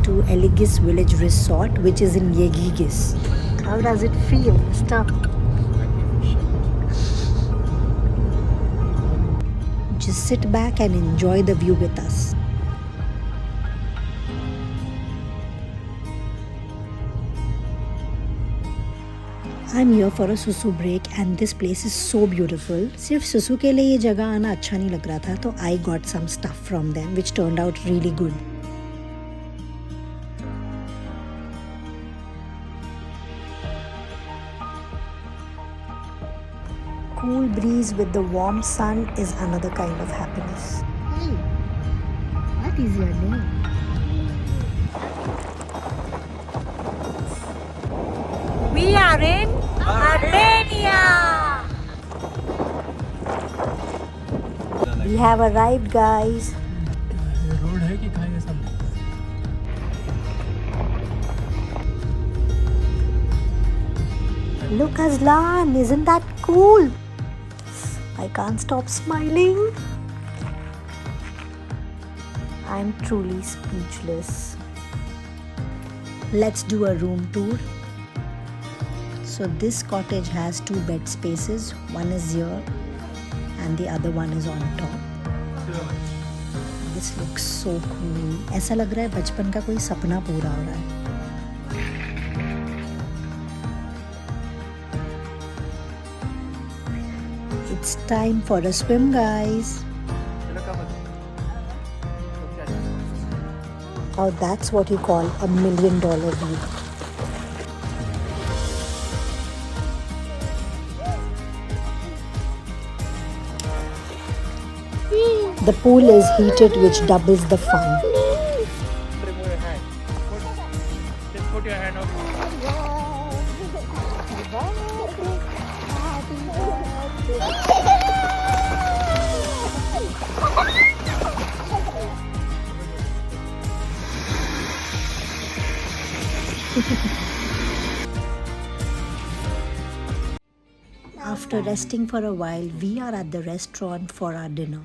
to Eligis Village Resort, which is in Yegigis. How does it feel, mister? Just sit back and enjoy the view with us. I'm here for a susu break and this place is so beautiful. सिर्फ सुसु के लिए ये जगह आना अच्छा नहीं लग रहा था तो I got some stuff from them which turned out really good. Cool breeze with the warm sun is another kind of happiness. Hey, what is your name? We are in Albania. We have arrived, guys. Road है कि कहाँ ये सब? Look, Aslan, isn't that cool? I can't stop smiling. I'm truly speechless. Let's do a room tour. So this cottage has 2 bed spaces. One is here and the other one is on top. This looks so cool. ऐसा लग रहा है बचपन का कोई सपना पूरा हो रहा है. It's time for a swim, guys. Oh, that's what you call $1 million view. The pool is heated, which doubles the fun. Remove your hand. Just put your hand up. After resting for a while, we are at the restaurant for our dinner.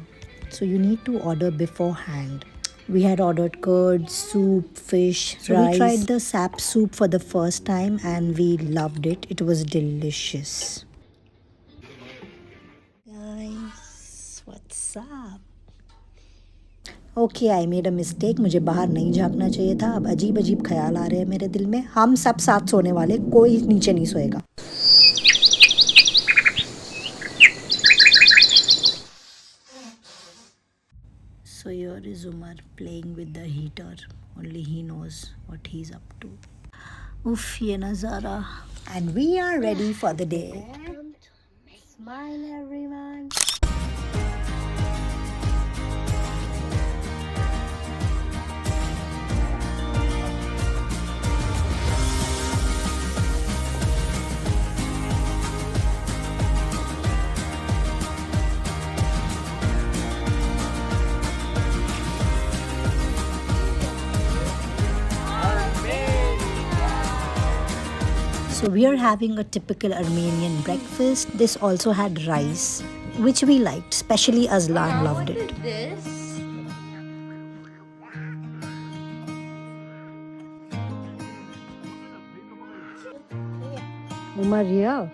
So you need to order beforehand. We had ordered curd, soup, fish, rice. We tried the sap soup for the first time and we loved it. It was delicious. Guys, what's up? Okay, I made a mistake. मुझे बाहर नहीं झांकना चाहिए था. अब अजीब अजीब ख्याल आ रहे हैं मेरे दिल में. हम सब साथ सोने वाले, कोई नीचे नहीं सोएगा. So here is Umar playing with the heater. Only he knows what he's up to. Oof, ye nazara. And we are ready for the day. Smile, everyone. So we are having a typical Armenian breakfast. This also had rice, which we liked, especially Aslan loved it. Umar here.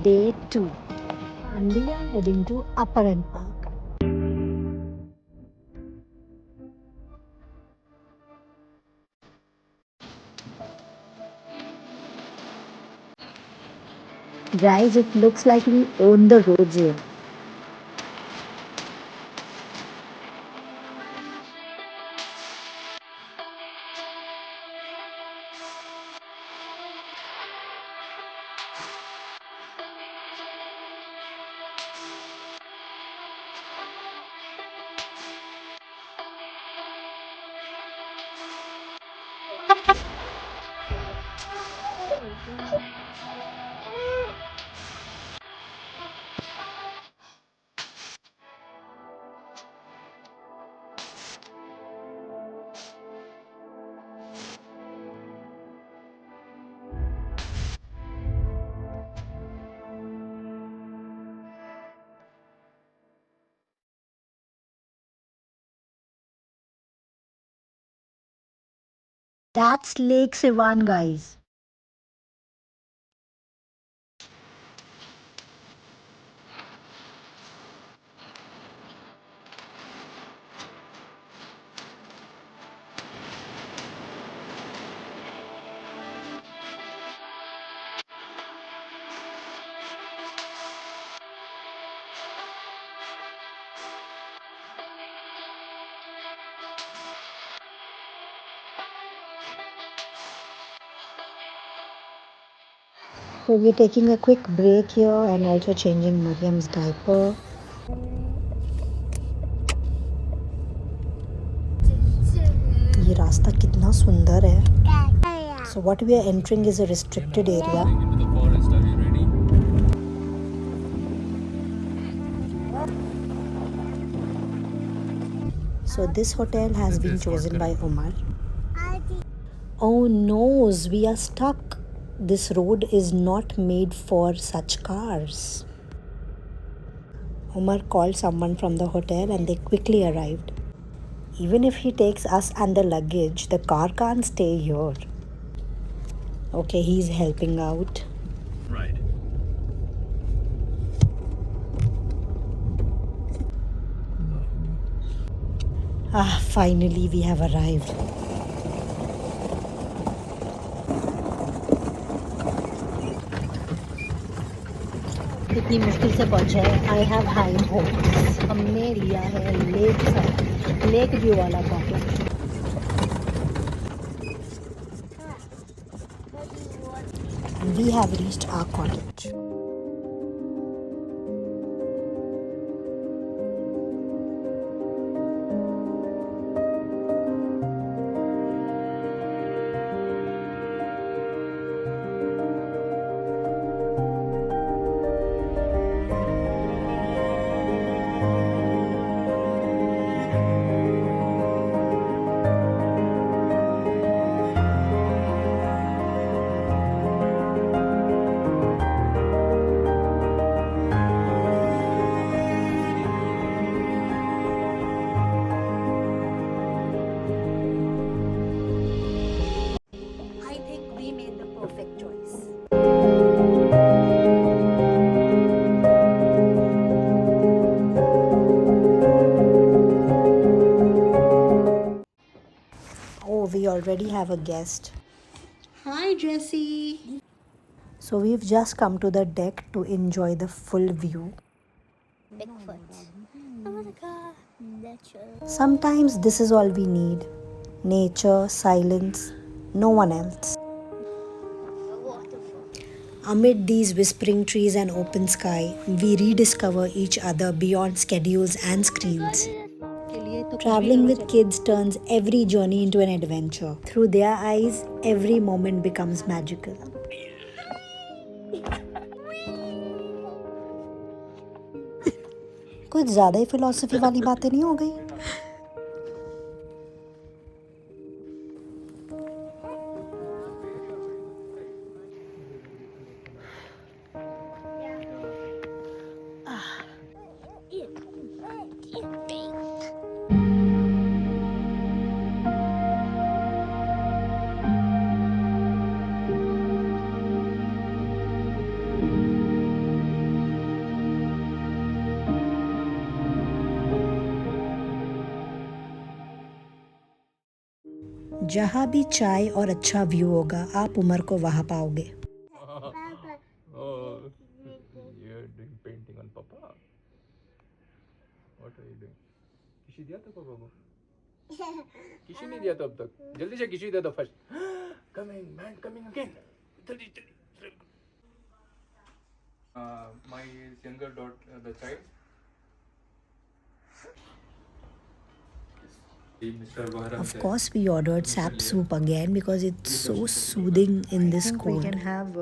Day 2. And we are heading to Upper Park. Guys, it looks like we own the roads here. That's Lake Sivan, guys. So we're taking a quick break here and also changing Mariam's diaper. ये रास्ता कितना सुंदर है. So what we are entering is a restricted area. Into the forest. Are you ready? So this hotel has been chosen by Umar. Oh no, we are stuck. This road is not made for such cars. Umar called someone from the hotel and they quickly arrived. Even if he takes us and the luggage, the car can't stay here. Okay, he's helping out. Right. Ah, finally we have arrived. इतनी मुश्किल से पहुंचे हैं. I have high hopes. हमने लिया है lake view वाला cottage. We have reached our cottage. I think we made the perfect choice. Oh, we already have a guest. Hi, Jessie. So we've just come to the deck to enjoy the full view. Bigfoot. Oh my god, nature. Sometimes this is all we need. Nature, silence, no one else. A waterfall. Amid these whispering trees and open sky, we rediscover each other beyond schedules and screens. Traveling with kids turns every journey into an adventure. Through their eyes, every moment becomes magical. कुछ ज़्यादा ही philosophy वाली बातें नहीं हो गई? जहाँ भी चाय और अच्छा व्यू होगा, आप उमर को वहाँ पाओगे. Oh, you're doing painting on Papa. What are you doing? किसी दिया था पापा को? किसी नहीं दिया था अब तक. जल्दी से किसी दे दो first. Coming, man, coming again. जल्दी जल्दी. My younger daughter, the child. Of course, we ordered sap soup again because it's so soothing in this cold. We can have.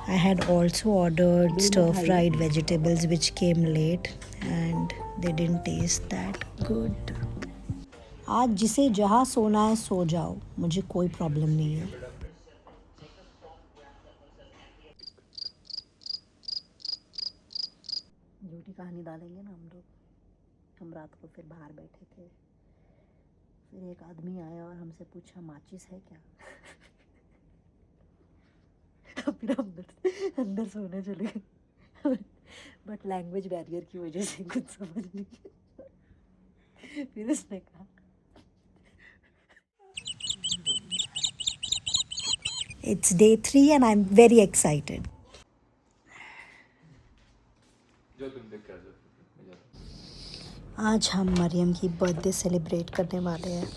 I had also ordered stir-fried vegetables which came late and they didn't taste that good. आज जिसे जहाँ सोना है सो जाओ, मुझे कोई problem नहीं है. हम रात को फिर बाहर बैठे थे, फिर एक आदमी आया और हमसे पूछा माचिस है क्या। फिर हम अंदर सोने चले गए। बट लैंग्वेज बैरियर की वजह से कुछ समझ नहीं। फिर उसने कहा it's day 3 and I'm very excited. जो तुम देख कर आज हम मरियम की बर्थडे सेलिब्रेट करने वाले हैं।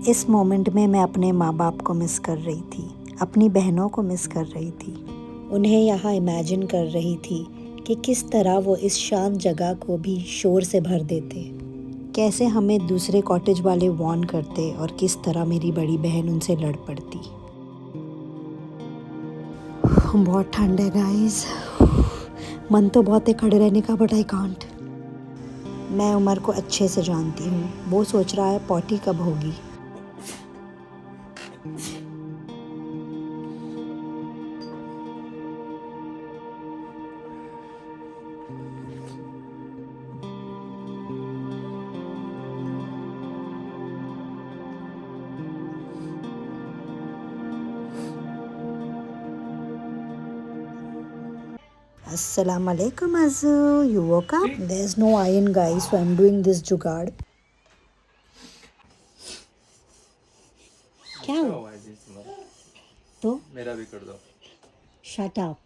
इस मोमेंट में मैं अपने माँ बाप को मिस कर रही थी, अपनी बहनों को मिस कर रही थी, उन्हें यहाँ इमेजिन कर रही थी कि किस तरह वो इस शांत जगह को भी शोर से भर देते, कैसे हमें दूसरे कॉटेज वाले वार्न करते और किस तरह मेरी बड़ी बहन उनसे लड़ पड़ती। बहुत ठंड है गाइस, मन तो बहुत है खड़े रहने का, बट आई कांट। मैं उमर को अच्छे से जानती हूँ, वो सोच रहा है पॉटी कब होगी। Assalamu alaikum Azu, you woke up? There's no iron guys, so I'm doing this जुगाड़। क्या हुआ? तो मेरा भी कर दो। Shut up.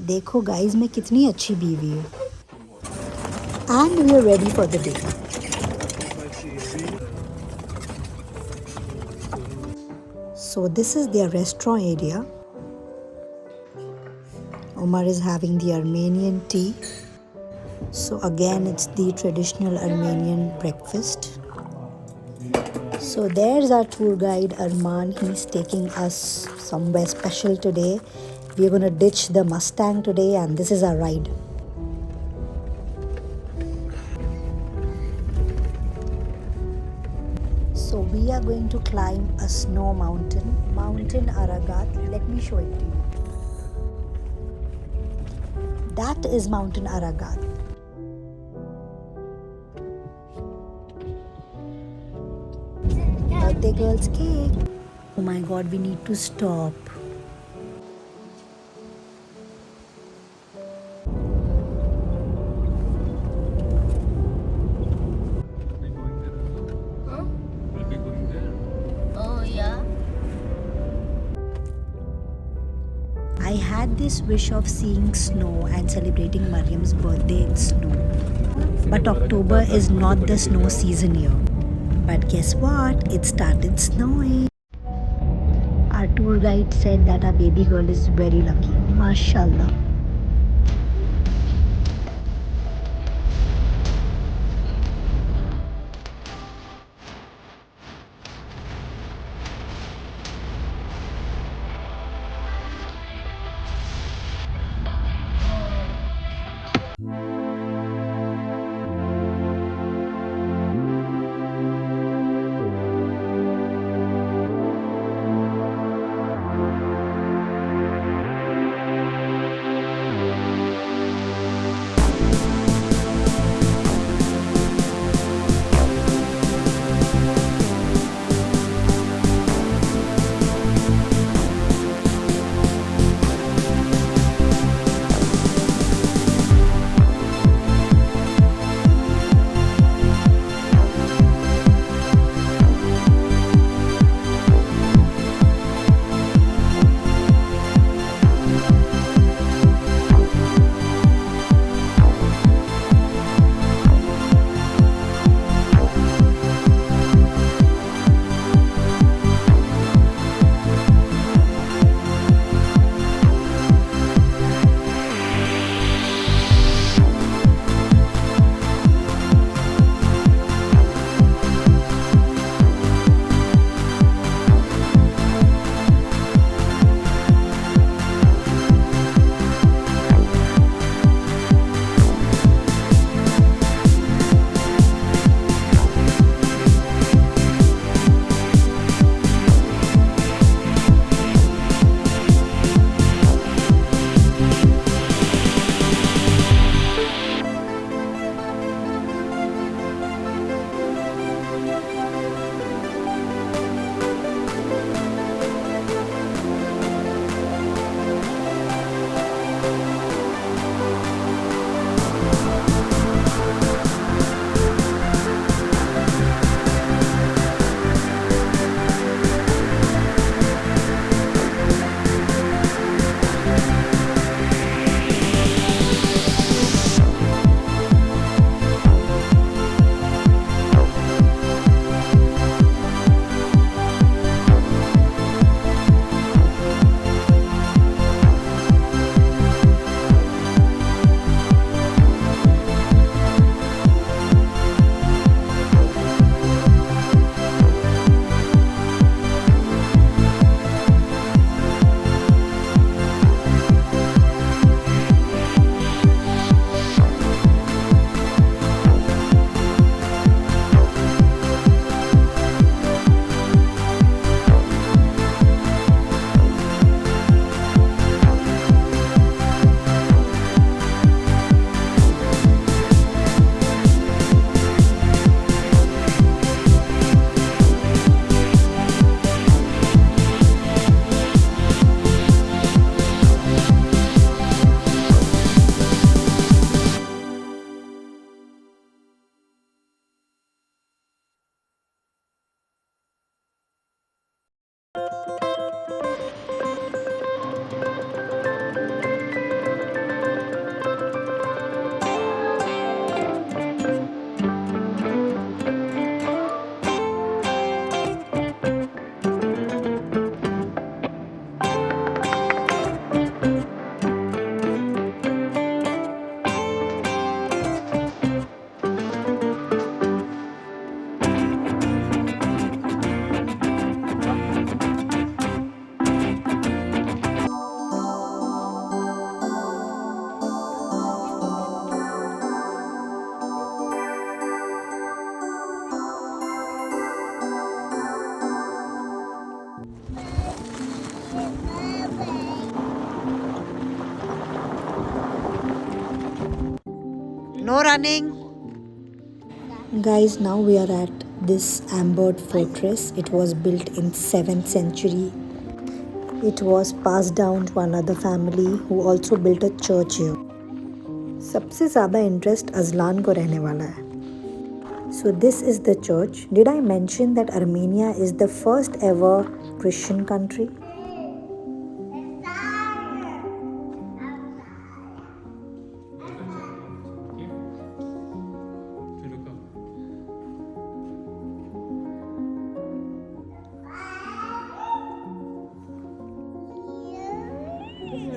देखो गाइस मैं कितनी अच्छी बीवी हूँ। And we are ready for the day. So this is their restaurant area. Omar is having the Armenian tea. So again it's the traditional Armenian breakfast. So there's our tour guide Arman. He's taking us somewhere special today. We're going to ditch the Mustang today and this is our ride. So we are going to climb a snow mountain, Mountain Aragat. Let me show it to you. That is Mountain Aragat. Birthday girl's cake. Oh my god, we need to stop. Huh? We'll be going there. Oh, yeah. I had this wish of seeing snow and celebrating Mariam's birthday in snow. But October is not the snow season here. But guess what? It started snowing. Our tour guide said that our baby girl is very lucky. Mashallah. No running. Guys, now we are at this Ambert Fortress. It was built in 7th century. It was passed down to another family who also built a church here. सबसे ज़्यादा interest Azlan को रहने वाला है. So this is the church. Did I mention that Armenia is the first ever Christian country?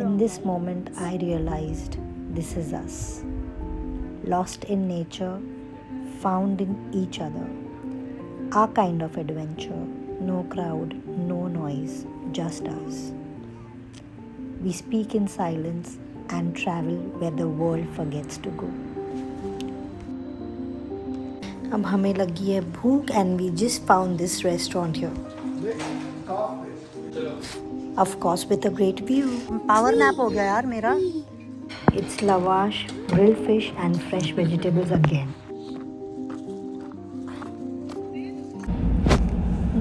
In this moment, I realized this is us. Lost in nature, found in each other. Our kind of adventure. No crowd, no noise, just us. We speak in silence and travel where the world forgets to go. अब हमें लगी है भूख and we just found this restaurant here. Of course with a great view. Power nap हो गया यार मेरा. It's lavash, grilled fish and fresh vegetables again.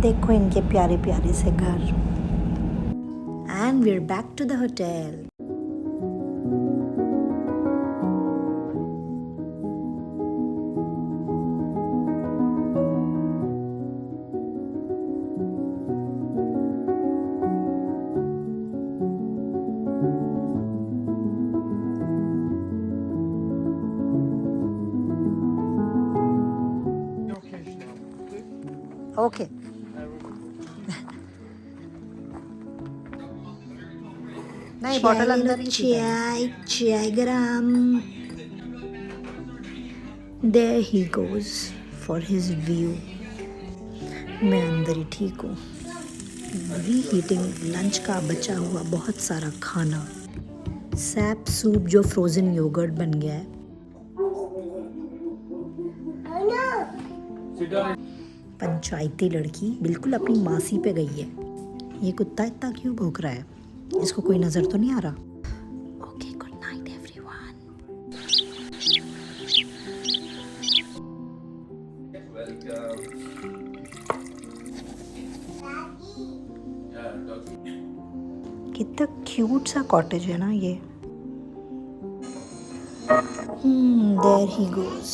देखो इनके प्यारे प्यारे से घर. And we're back to the hotel. Okay. नहीं बॉटल अंदर ही चाय गरम. There he goes for his view. मैं अंदर ही ठीक हूँ. Reheating लंच का बचा हुआ बहुत सारा खाना. सैप सूप जो फ्रोजन योगर्ट बन गया है. पंचायती लड़की बिल्कुल अपनी मासी पे गई है. ये कुत्ता इतना क्यों भौंक रहा है? इसको कोई नजर तो नहीं आ रहा? Okay, good night everyone. कितना क्यूट सा कॉटेज है ना ये. There he goes.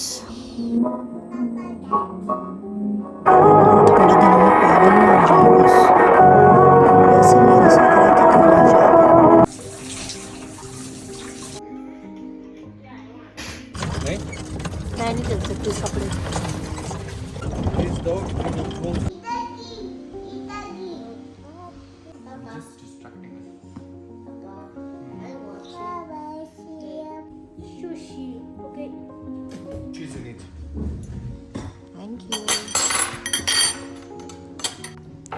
थोड़े दिनों में पागल ना हो जाए बस. वैसे मेरे साथ रह के तो हो जाएगा. नहीं मैं नहीं चल सकती इस कपड़े. Please don't go. Just distracting Sushi. Okay. us. Cheese in it. Thank you.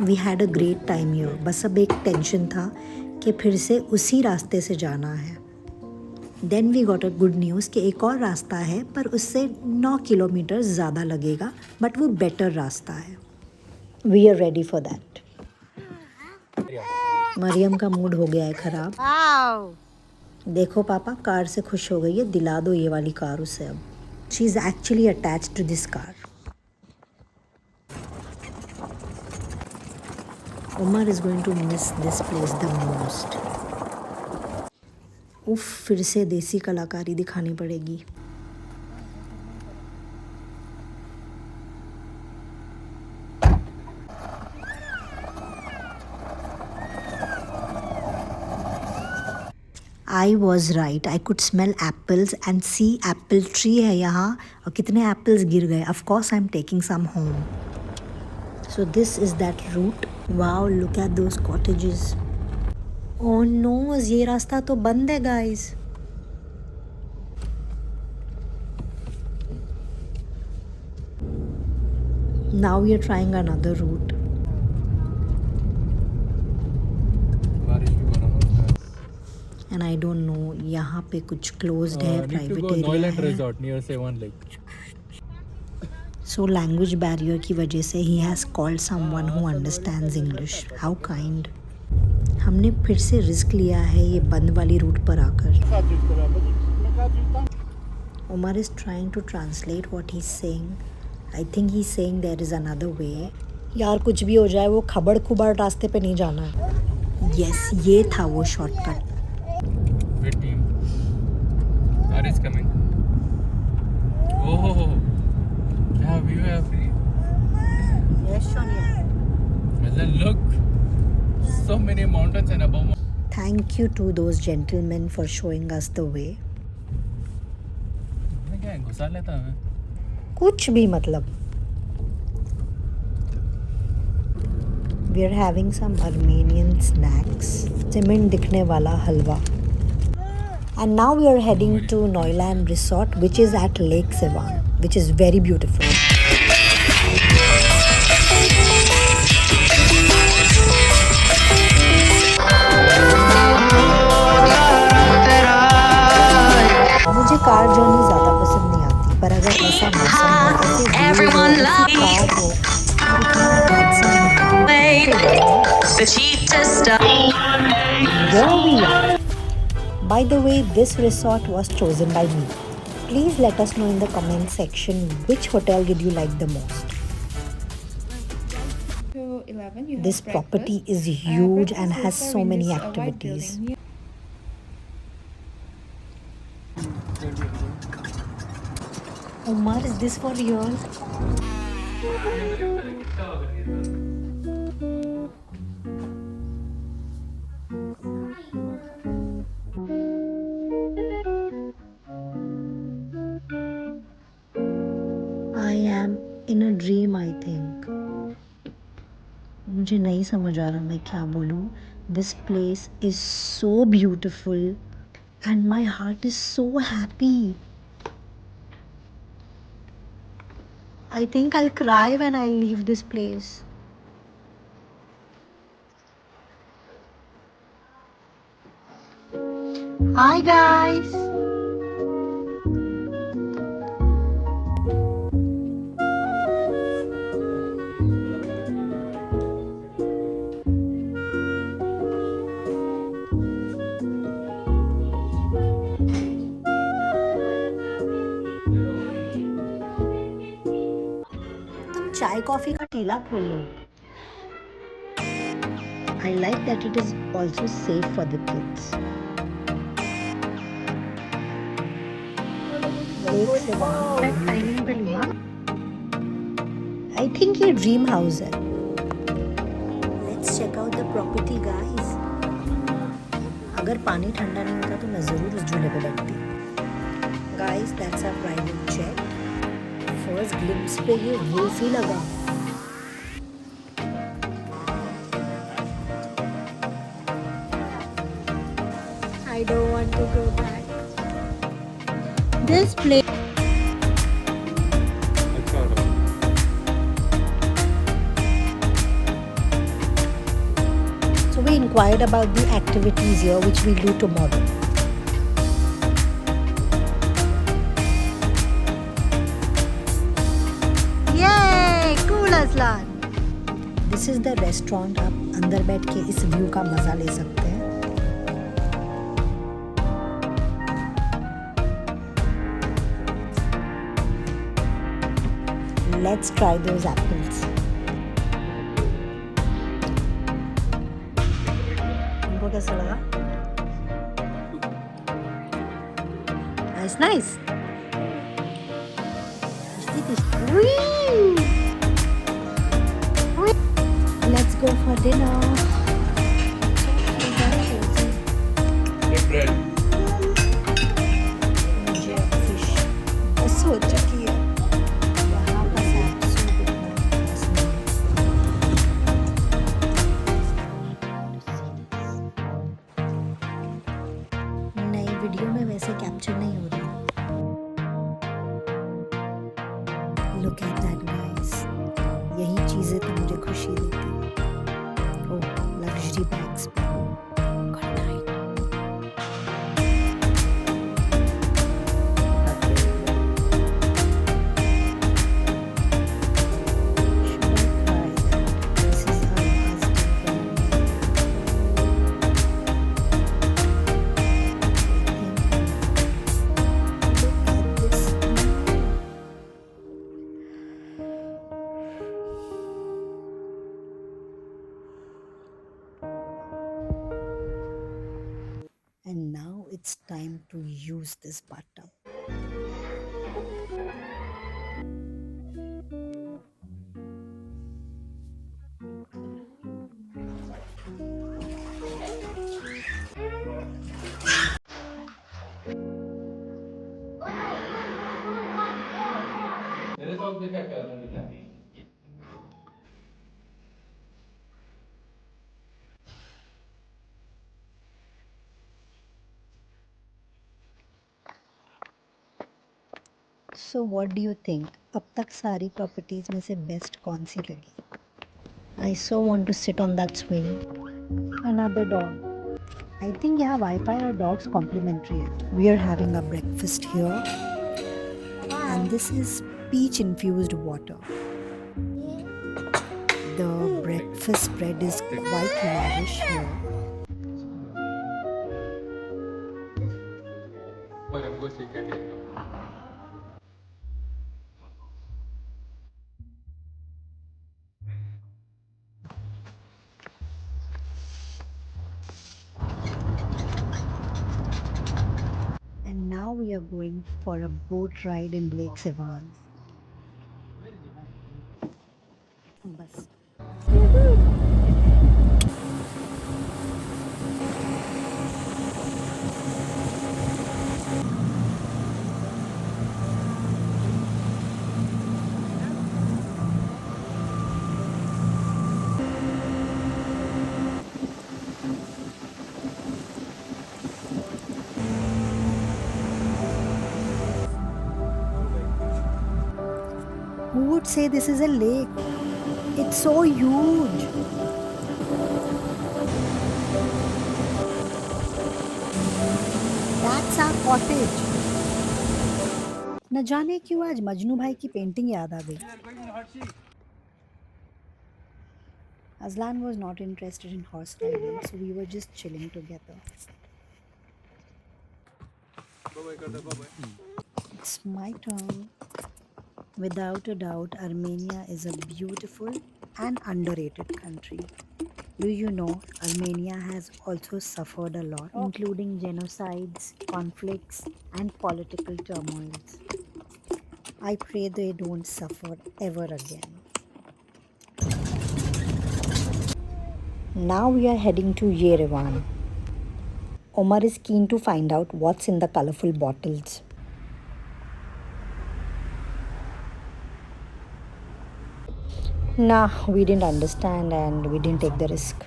We had a great time here. बस अब एक टेंशन था कि फिर से उसी रास्ते से जाना है. Then we got a good news कि एक और रास्ता है पर उससे 9 किलोमीटर ज़्यादा लगेगा बट वो बेटर रास्ता है. We are ready for that. Mariam का मूड हो गया है ख़राब. देखो पापा कार से खुश हो गई है. दिला दो ये वाली कार उसे अब. She is actually attached to this car. Umar is going to miss this place the most. उफ, फिर से देसी कलाकारी दिखानी पड़ेगी. I was right. I could smell apples and see apple tree है यहाँ. और कितने apples गिर गए. Of course I'm taking some home. So this is that route. Wow, look at those cottages. Oh no, ये रास्ता तो बंद है guys. Now we are trying another route. बारिश भी बना हुआ है. And I don't know, यहाँ पे कुछ closed है, Need to private go area Noiland है. Resort near Sevan Lake. So language barrier की वजह से he has called someone who understands English. How kind. हमने फिर से रिस्क लिया है ये बंद वाली रूट पर आकर. Omar is trying to translate what he's saying. I think he's saying there is another way. यार कुछ भी हो जाए वो खबड़ खुबड़ रास्ते पे नहीं जाना है. Yes, ये था वो shortcut. Wait, team. Car is coming. Oh, क्या view है अपनी? Yes, Sonia. मतलब look, so many mountains and above. Thank you to those gentlemen for showing us the way. मैं क्या घुसा लेता मैं? कुछ भी मतलब. We are having some Armenian snacks. Cement दिखने वाला हलवा. And now we are heading to Neuland Resort, which is at Lake Sevan, which is very beautiful. मुझे कार जर्नी ज़्यादा पसंद नहीं आती, पर अगर ऐसा मौसम हो, ऐसे व्यू हो, ऐसी कार हो, Here we are. By the way, this resort was chosen by me. Please let us know in the comment section which hotel did you like the most. To 11, you have This property is huge and has so many activities. Umar, is this for real? I am in a dream, I think. मुझे नहीं समझ आ रहा मैं क्या बोलूँ. This place is so beautiful and my heart is so happy. I think I'll cry when I leave this place. Hi guys. तुम चाय coffee का ठेला खोल लो. I like that it is also safe for the kids. Lake Sevan. Timing पे लिया. I think ये dream house है. Let's check out the property, guys. अगर पानी ठंडा नहीं होता तो मैं ज़रूर उस झूले पे बैठती. Guys, that's our private jet. First glimpse पे ये wolf ही लगा. I don't want to go back. This place. So we inquired about the activities here, which we'll do tomorrow. Yay! Cool Aslan. This is the restaurant. आप अंदर बैठ के इस view का मजा ले सकते हैं. Let's try those apples. तुमको कैसा लगा? Nice. Let's go for dinner. bread. मुझे फिश बस हो चुकी है. यहाँ का सैप सूप इतना खास नहीं. नई वीडियो में वैसे कैप्चर नहीं हो रही. Look at that, guys. यही चीजें तो मुझे खुशी देती है. ओह, लग्जरी बैग्स पे. Good night. Look at this time to use this bathtub. मेरे साथ देखा क्या दिखा So what do you think? अब तक सारी प्रॉपर्टीज में से बेस्ट कौन सी लगी? I so want to sit on that swing. Another dog. I think यहाँ Wi-Fi और dogs complimentary है. We are having a breakfast here, and this is peach infused water. The breakfast spread is quite lavish here. पर हमको सीखा नहीं And now we are going for a boat ride in Lake Sevan. बस. Who would say this is a lake? It's so huge. That's our cottage. न जाने क्यों आज मजनू भाई की पेंटिंग याद आ गई. Aslan was not interested in horse riding, so we were just chilling together. It's my turn. Without a doubt, Armenia is a beautiful and underrated country. Do you know Armenia has also suffered a lot, including genocides, conflicts, and political turmoils? I pray they don't suffer ever again. Now we are heading to Yerevan. Omar is keen to find out what's in the colorful bottles. Nah, we didn't understand and we didn't take the risk.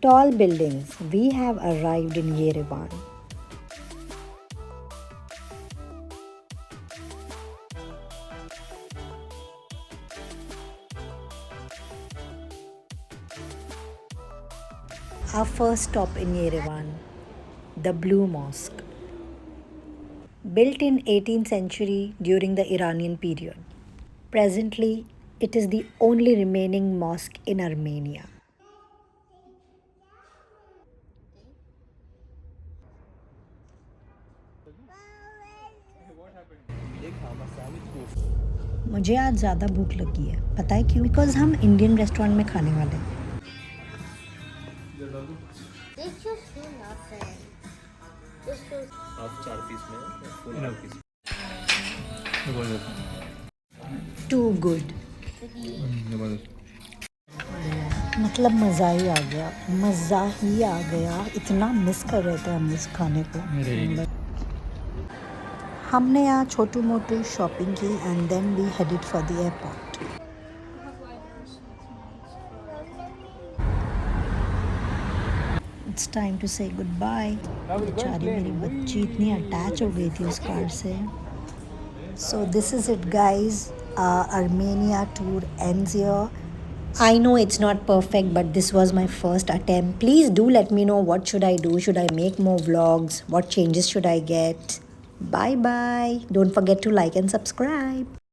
Tall buildings. We have arrived in Yerevan. Our first stop in Yerevan, the Blue Mosque. Built in 18th century during the Iranian period. Presently, it is the only remaining mosque in Armenia. मुझे आज ज़्यादा भूख लगी है. पता है क्यों? Because हम इंडियन रेस्टोरेंट में खाने वाले हैं. It's just do nothing. Just do. आप 4 पीस में full half piece Too good. मतलब मज़ा ही आ गया. मज़ा ही आ गया. इतना मिस कर रहे थे हम इस खाने को. हमने यहाँ छोटू मोटू शॉपिंग की and then we headed for the airport. It's time to say goodbye. बेचारी मेरी बच्ची इतनी अटैच हो गई थी उस कार से. So this is it guys. Armenia tour ends here. I know it's not perfect, but this was my first attempt. Please do let me know what should I do. Should I make more vlogs? What changes should I get? Bye bye. Don't forget to like and subscribe.